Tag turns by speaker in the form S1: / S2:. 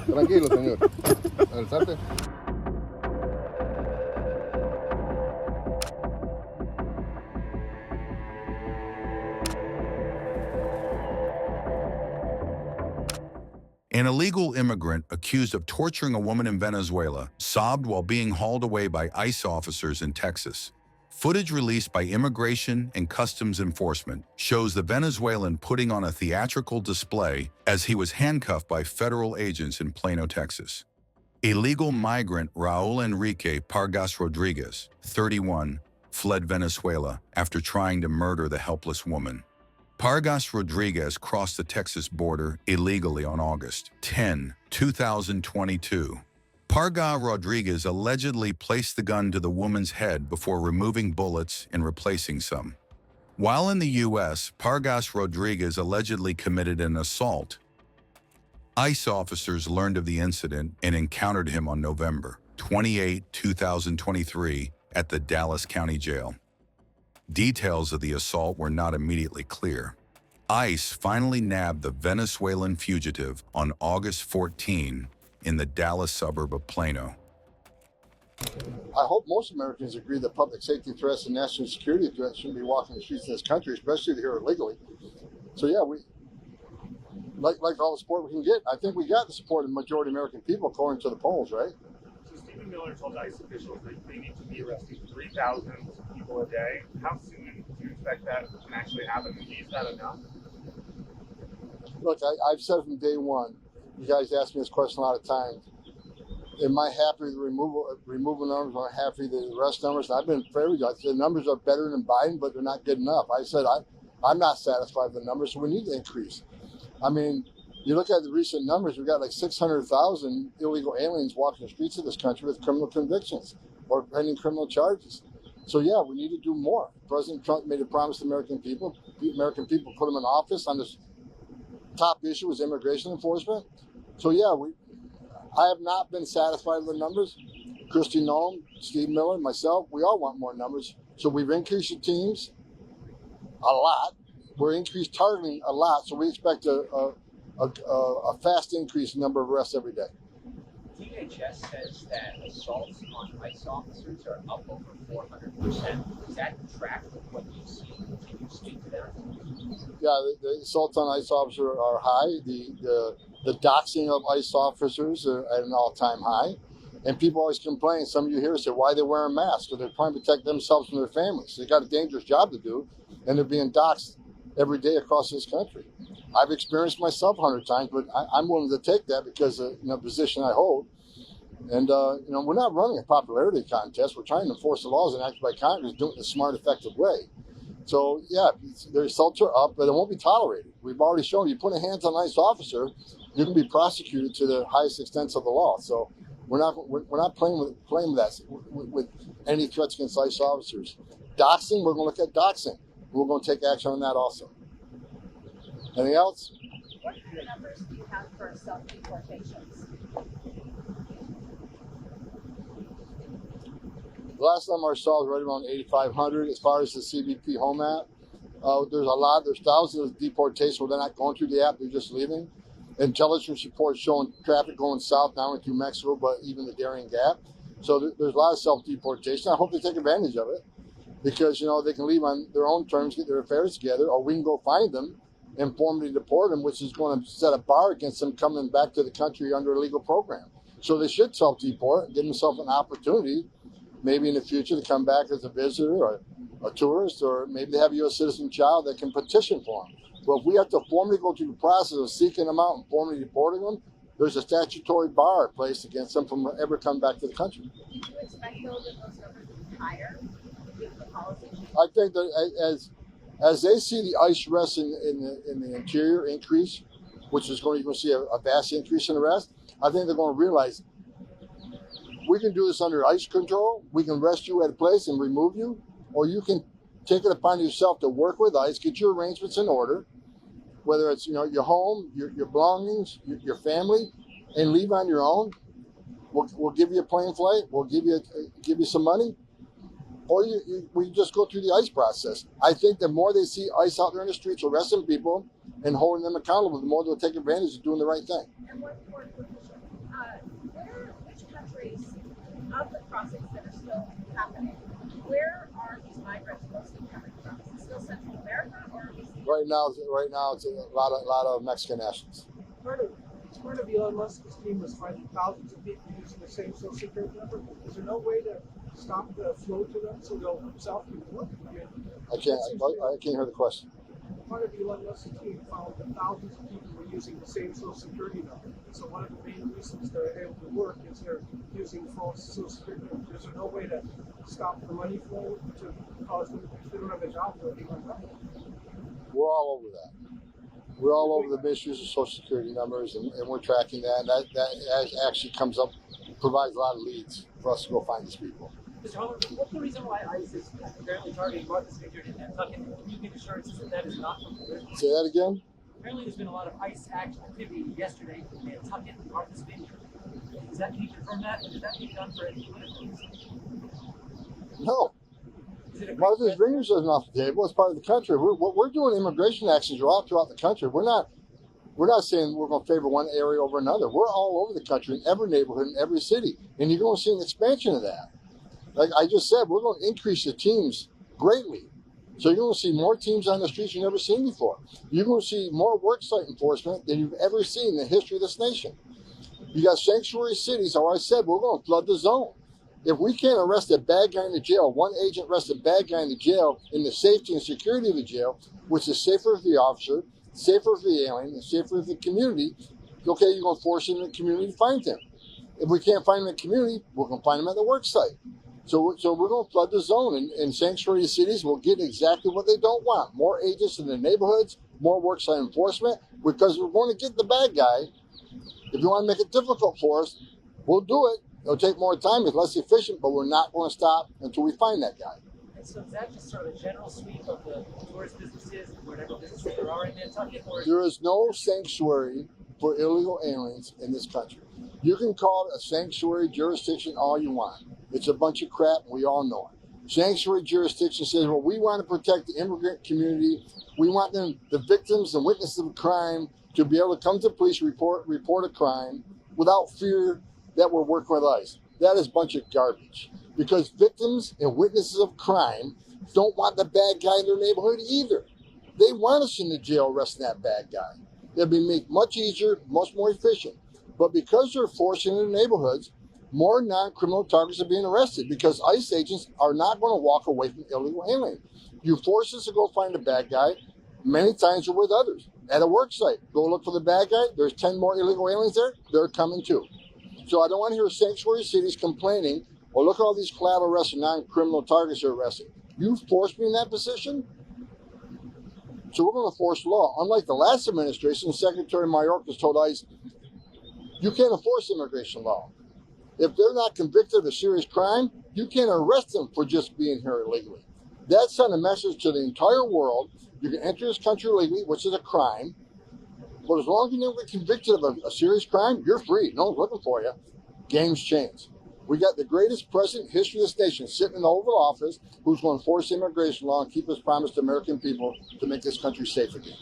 S1: Tranquilo, señor. Alzate.
S2: An illegal immigrant accused of torturing a woman in Venezuela sobbed while being hauled away by ICE officers in Texas. Footage released by Immigration and Customs Enforcement shows the Venezuelan putting on a theatrical display as he was handcuffed by federal agents in Plano, Texas. Illegal migrant Raul Enrique Pargas Rodriguez, 31, fled Venezuela after trying to murder the helpless woman. Pargas Rodriguez crossed the Texas border illegally on August 10, 2022. Pargas Rodriguez allegedly placed the gun to the woman's head before removing bullets and replacing some. While in the U.S., Pargas Rodriguez allegedly committed an assault. ICE officers learned of the incident and encountered him on November 28, 2023, at the Dallas County Jail. Details of the assault were not immediately clear. ICE finally nabbed the Venezuelan fugitive on August 14 in the Dallas suburb of Plano.
S1: I hope most Americans agree that public safety threats and national security threats shouldn't be walking the streets of this country, especially here illegally. So yeah, we like all the support we can get. I think we got the support of the majority of American people according to the polls, right?
S3: So Stephen Miller told ICE officials that they need to be arresting 3,000 people a day. How soon do you expect that can actually happen? Is that enough?
S1: Look, I've said from day one, you guys ask me this question a lot of times, am I happy with the removal numbers or happy with the arrest numbers? And I've been very good. The numbers are better than Biden, but they're not good enough. I said I'm not satisfied with the numbers, so we need to increase. I mean, you look at the recent numbers, we've got like 600,000 illegal aliens walking the streets of this country with criminal convictions or pending criminal charges. So yeah, we need to do more. President Trump made a promise to American people. The American people put him in office on this top issue was immigration enforcement. So yeah, I have not been satisfied with the numbers. Kristi Noem, Steve Miller, myself, we all want more numbers. So we've increased the teams a lot. We're increased targeting a lot. So we expect a fast increase in number of arrests every day.
S4: DHS says that assaults on ICE officers are up over 400%. Does that track with what you see? Can you speak to that?
S1: Yeah, the assaults on ICE officers are high. The doxing of ICE officers are at an all-time high. And people always complain, some of you here say, why they're wearing masks? Or they're trying to protect themselves from their families. They've got a dangerous job to do, and they're being doxed every day across this country. I've experienced myself 100 times, but I'm willing to take that because of the position I hold. And, we're not running a popularity contest. We're trying to enforce the laws enacted by Congress, doing it in a smart, effective way. So, yeah, the assaults are up, but it won't be tolerated. We've already shown you put a hands on an ICE officer, you can be prosecuted to the highest extent of the law. So we're not playing with that with any threats against ICE officers. Doxing, we're going to look at doxing. We're going to take action on that also. Anything else?
S5: What kind of numbers do you have for self-deportations?
S1: The last time I saw was right around 8,500. As far as the CBP home app, there's thousands of deportations where they're not going through the app, they're just leaving. Intelligence reports showing traffic going south, not only through Mexico, but even the Darien Gap. So there's a lot of self-deportation. I hope they take advantage of it because, they can leave on their own terms, get their affairs together, or we can go find them and formally deport them, which is going to set a bar against them coming back to the country under a legal program. So they should self-deport and give themselves an opportunity, maybe in the future, to come back as a visitor or a tourist, or maybe they have a U.S. citizen child that can petition for them. But if we have to formally go through the process of seeking them out and formally deporting them, there's a statutory bar placed against them from ever coming back to the country.
S5: Do you expect those numbers to be higher given the policy change?
S1: I think that as they see the ICE arrests in the interior increase, which is going to see a vast increase in arrests, I think they're going to realize we can do this under ICE control. We can arrest you at a place and remove you, or you can take it upon yourself to work with ICE, get your arrangements in order, whether it's your home, your belongings, your family, and leave on your own. We'll give you a plane flight. We'll give you some money, or we just go through the ICE process. I think the more they see ICE out there in the streets arresting people and holding them accountable, the more they'll take advantage of doing the right thing.
S5: And what position? Which countries of the crossings that are still happening, where are these migrants mostly coming from? Is it still Central America, or are we seeing
S1: Right now, it's a lot of Mexican nationals.
S6: Part of Elon Musk's team was finding thousands of people using the same social security number. Is there no way to stop the flow to them so they'll themselves can work? I mean,
S1: I can't hear the question.
S6: part of Elon Musk's team found that thousands of people were using the same social security number. So one of the main reasons they're able to work is they're using false social security numbers. Is there no way to stop the money flow to cause them, if they don't have a job, they'll be unemployed?
S1: We're all over that. We're all over the misuse of Social Security numbers, and we're tracking that. And that actually comes up, provides a lot of leads for us to go find these people.
S7: Mr. Homer, what's the reason why ICE is apparently targeting Martha's Vineyard in Nantucket? Can you give assurances that that is not from political?
S1: Say that again?
S7: Apparently there's been a lot of ICE activity yesterday in Nantucket and Martha's Vineyard. Can you confirm that? Or is that being done for any political reason?
S1: No.
S7: Is it a
S1: Martha's Vineyard isn't off the table. It's part of the country. We're doing immigration actions all throughout the country. We're not saying we're going to favor one area over another. We're all over the country, in every neighborhood, in every city. And you're going to see an expansion of that. Like I just said, we're going to increase the teams greatly. So you're going to see more teams on the streets you've never seen before. You're going to see more worksite enforcement than you've ever seen in the history of this nation. You got sanctuary cities, how I said, we're going to flood the zone. If we can't arrest a bad guy in the jail, one agent arrests a bad guy in the jail in the safety and security of the jail, which is safer for the officer, safer for the alien, and safer for the community, okay, you're going to force him in the community to find him. If we can't find him in the community, we're going to find him at the work site. So we're going to flood the zone, and sanctuary cities will get exactly what they don't want. More agents in the neighborhoods, more worksite enforcement, because we're going to get the bad guy. If you want to make it difficult for us, we'll do it. It'll take more time, it's less efficient, but we're not going to stop until we find that guy.
S7: And so is that just sort of a general sweep of the tourist businesses and whatever businesses there are in Nantucket? Or
S1: There is no sanctuary for illegal aliens in this country. You can call it a sanctuary jurisdiction all you want. It's a bunch of crap, and we all know it. Sanctuary jurisdiction says, well, we want to protect the immigrant community. We want them, the victims and witnesses of crime, to be able to come to the police, report a crime without fear that we're working with ICE. That is a bunch of garbage. Because victims and witnesses of crime don't want the bad guy in their neighborhood either. They want us in the jail arresting that bad guy. It'll be made much easier, much more efficient. But because they're forcing in the neighborhoods, more non-criminal targets are being arrested because ICE agents are not going to walk away from illegal aliens. You force us to go find a bad guy, many times you're with others. At a work site, go look for the bad guy, there's 10 more illegal aliens there, they're coming too. So I don't want to hear sanctuary cities complaining, well, look at all these collateral arrests and non-criminal targets are arrested. You forced me in that position? So we're going to force law. Unlike the last administration, Secretary Mayorkas told ICE, you can't enforce immigration law. If they're not convicted of a serious crime, you can't arrest them for just being here illegally. That sent a message to the entire world. You can enter this country illegally, which is a crime, but as long as you never get convicted of a serious crime, you're free. No one's looking for you. Game's changed. We got the greatest president in history of this nation sitting in the Oval Office who's going to enforce immigration law and keep his promise to American people to make this country safe again.